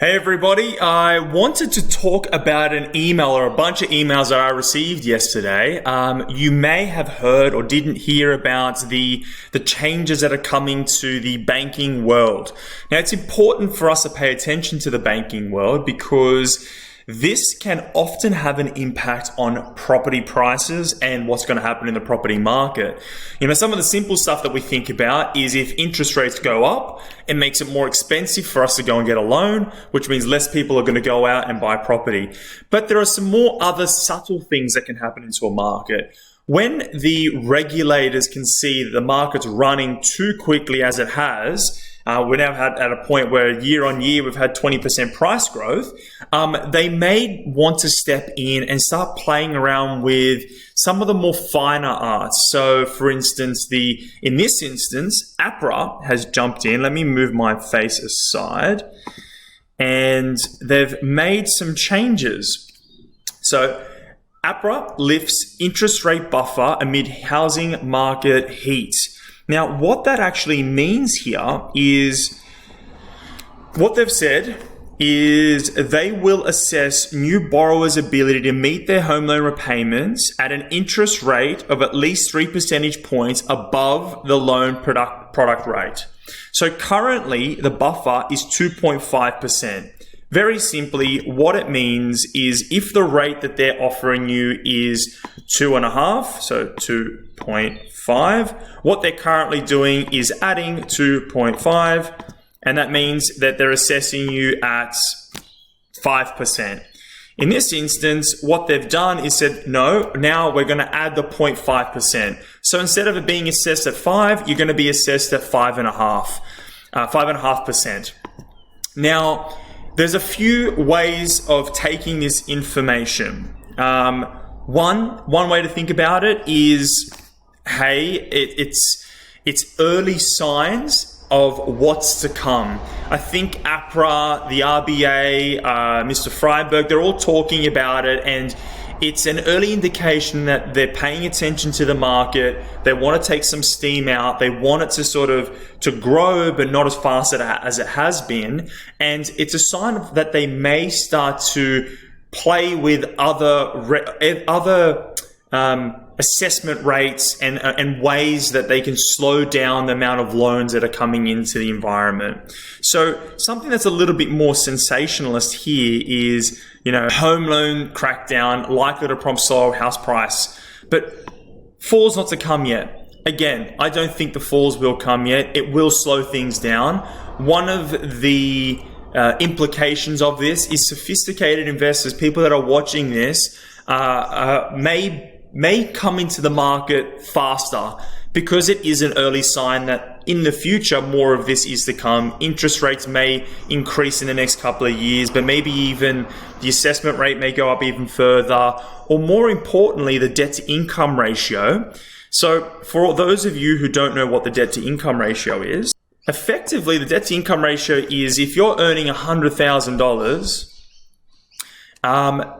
Hey everybody, I wanted to talk about an email or a bunch of emails that I received yesterday. You may have heard or didn't hear about the changes that are coming to the banking world. Now it's important for us to pay attention to the banking world because this can often have an impact on property prices and what's going to happen in the property market. Some of the simple stuff that we think about is if interest rates go up, it makes it more expensive for us to go and get a loan, which means less people are going to go out and buy property. But there are some more other subtle things that can happen into a market. When the regulators can see that the market's running too quickly as it has, we're now at a point where year on year we've had 20% price growth. They may want to step in and start playing around with some of the more finer arts. So, for instance, in this instance, APRA has jumped in. Let me move my face aside, and they've made some changes. So, APRA lifts interest rate buffer amid housing market heat. Now, what that actually means here is what they've said is they will assess new borrowers' ability to meet their home loan repayments at an interest rate of at least 3 percentage points above the loan product rate. So currently, the buffer is 2.5%. Very simply, what it means is if the rate that they're offering you is 2.5, so 2.5, what they're currently doing is adding 2.5, and that means that they're assessing you at 5%. In this instance, what they've done is said, no, now we're going to add the 0.5%. So instead of it being assessed at 5, you're going to be assessed at 5.5%. Now, there's a few ways of taking this information. One way to think about it is, hey, it's early signs of what's to come. I think APRA, the RBA, Mr. Freiberg, they're all talking about it, and it's an early indication that they're paying attention to the market. They want to take some steam out. They want it to grow, but not as fast as it has been. And it's a sign that they may start to play with other assessment rates and ways that they can slow down the amount of loans that are coming into the environment. So something that's a little bit more sensationalist here is, home loan crackdown likely to prompt slower house price, but falls not to come yet. Again, I don't think the falls will come yet. It will slow things down. One of the implications of this is sophisticated investors, people that are watching this, may come into the market faster because it is an early sign that in the future more of this is to come. Interest rates may increase in the next couple of years, but maybe even the assessment rate may go up even further, or more importantly, the debt to income ratio. So for those of you who don't know what the debt to income ratio is, effectively the debt to income ratio is if you're earning $100,000,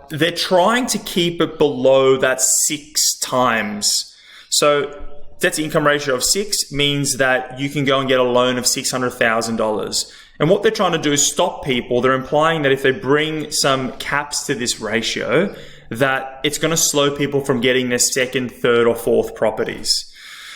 they're trying to keep it below that 6 times. So debt to income ratio of 6 means that you can go and get a loan of $600,000. And what they're trying to do is stop people. They're implying that if they bring some caps to this ratio, that it's going to slow people from getting their second, third, or fourth properties.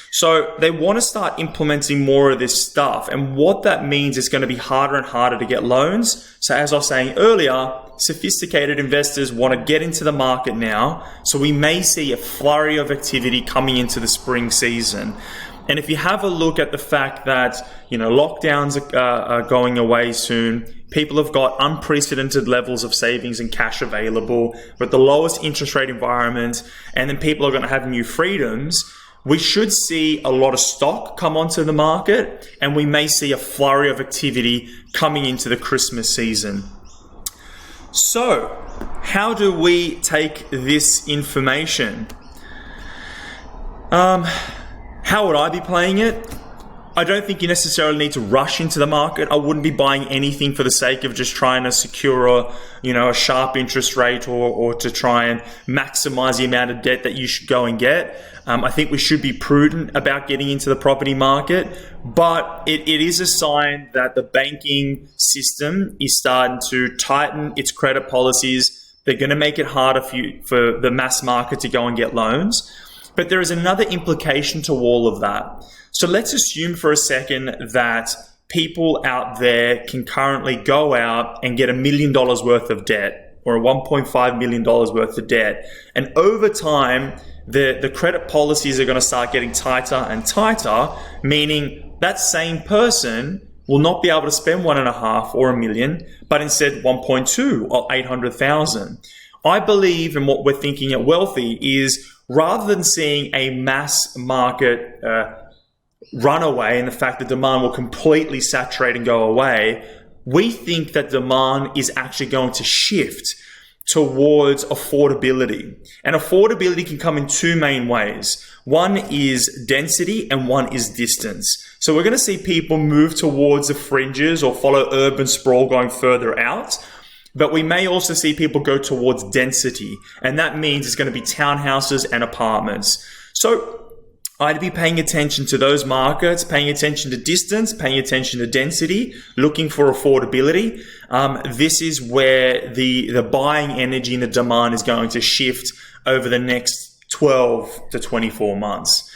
So they want to start implementing more of this stuff. And what that means is going to be harder and harder to get loans. So as I was saying earlier, sophisticated investors want to get into the market now. So we may see a flurry of activity coming into the spring season. And if you have a look at the fact that, lockdowns are going away soon, people have got unprecedented levels of savings and cash available with the lowest interest rate environment, and then people are going to have new freedoms, we should see a lot of stock come onto the market, and we may see a flurry of activity coming into the Christmas season. So, how do we take this information? How would I be playing it? I don't think you necessarily need to rush into the market. I wouldn't be buying anything for the sake of just trying to secure a sharp interest rate or to try and maximize the amount of debt that you should go and get. I think we should be prudent about getting into the property market, but it is a sign that the banking system is starting to tighten its credit policies. They're going to make it harder for the mass market to go and get loans. But there is another implication to all of that. So let's assume for a second that people out there can currently go out and get $1 million worth of debt or $1.5 million worth of debt. And over time, the credit policies are going to start getting tighter and tighter, meaning that same person will not be able to spend 1.5 or $1 million, but instead 1.2 or 800,000. I believe, and what we're thinking at Wealthi is, rather than seeing a mass market runaway and the fact that demand will completely saturate and go away, we think that demand is actually going to shift towards affordability. And affordability can come in two main ways. One is density and one is distance. So we're going to see people move towards the fringes or follow urban sprawl going further out. But we may also see people go towards density. And that means it's going to be townhouses and apartments. So I'd be paying attention to those markets, paying attention to distance, paying attention to density, looking for affordability. This is where the buying energy and the demand is going to shift over the next 12 to 24 months.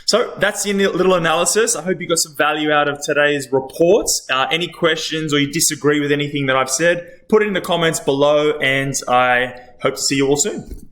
So that's the little analysis. I hope you got some value out of today's reports. Any questions or you disagree with anything that I've said, put it in the comments below, and I hope to see you all soon.